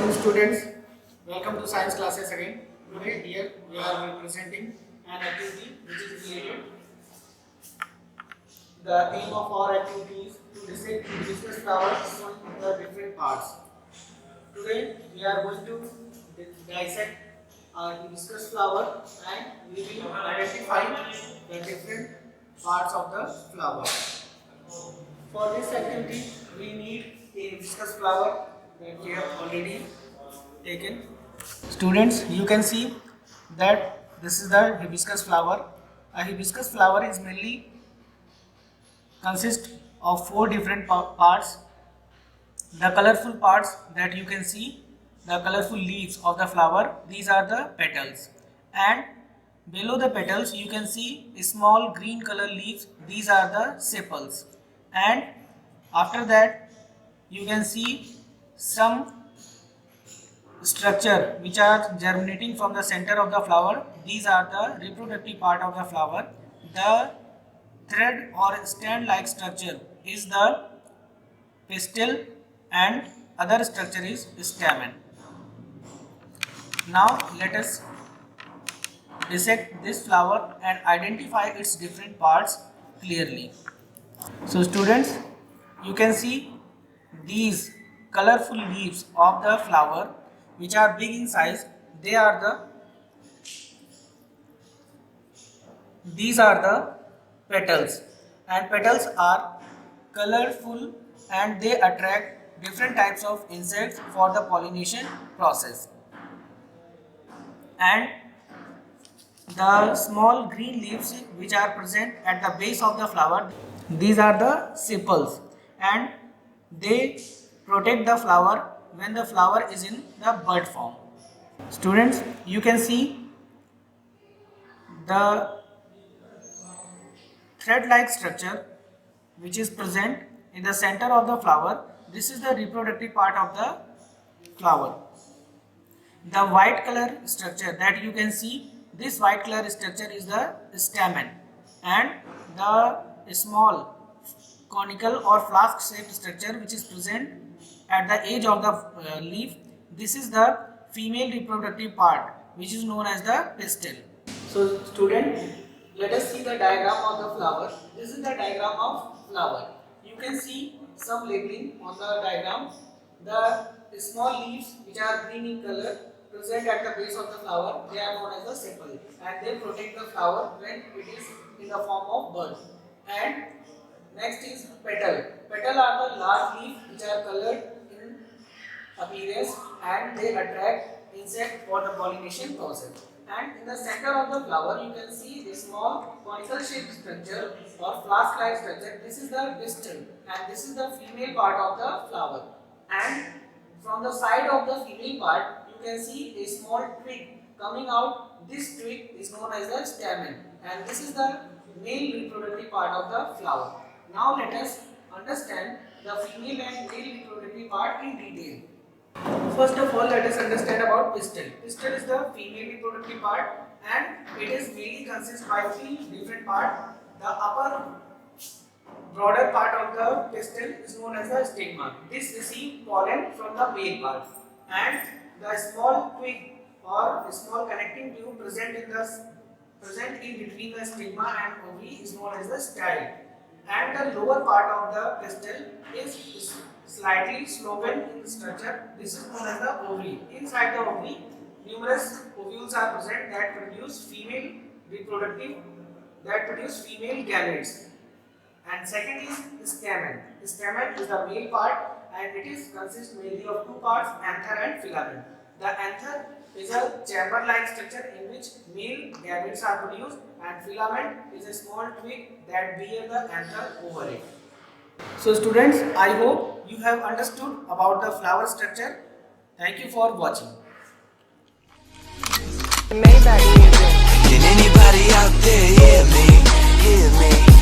morning, students. Welcome to science classes again. Today here we are presenting an activity which is related. The aim of our activity is to discuss flowers in the different parts. Today we are going to dissect our hibiscus flower and we will identify the different parts of the flower. For this activity we need a hibiscus flower that we have already taken. Students, you can see that this is the hibiscus flower. A hibiscus flower is mainly consists of 4 different parts. The colorful parts that you can see, the colorful leaves of the flower, these are the petals, and below the petals you can see small green color leaves, these are the sepals, and after that you can see some structure which are germinating from the center of the flower. These are the reproductive part of the flower. The thread or stand like structure is the pistil and other structure is stamen. Now let us dissect this flower and identify its different parts clearly. So students, you can see these colorful leaves of the flower which are big in size. These are the petals, and petals are colorful and they attract different types of insects for the pollination process. And the small green leaves which are present at the base of the flower, these are the sepals, and they protect the flower when the flower is in the bud form. Students, you can see the thread-like structure which is present in the center of the flower. This is the reproductive part of the flower. The white color structure that you can see, this white color structure is the stamen, and the small conical or flask shaped structure which is present at the edge of the leaf, this is the female reproductive part which is known as the pistil. So student, let us see the diagram of the flower. This is the diagram of flower. You can see some labeling on the diagram. The small leaves which are green in color present at the base of the flower, they are known as the sepal, and they protect the flower when it is in the form of bud. And next is petal. Petal are the large leaves which are colored in appearance and they attract insect for the pollination process. And in the center of the flower you can see a small conical shaped structure or flask like structure. This is the pistil and this is the female part of the flower. And from the side of the female part you can see a small twig coming out. This twig is known as the stamen, and this is the male reproductive part of the flower. Now let us understand the female and male reproductive part in detail. First of all, let us understand about pistil. Pistil is the female reproductive part and it is mainly consists by 3 different parts. The upper broader part of the pistil is known as the stigma. This receives pollen from the male part, and the small twig or small connecting tube present in between the stigma and ovary is known as the style. And the lower part of the pistil is slightly sloped in structure. This is known as the ovary. Inside the ovary, numerous ovules are present that produce female gametes. And second is stamen. Stamen is the male part and it is consists mainly of 2 parts, anther and filament. The anther is a chamber-like structure in which male gametes are produced, and filament is a small twig that bear the anther over it. So students, I hope you have understood about the flower structure. Thank you for watching. Can anybody out there hear me? Hear me?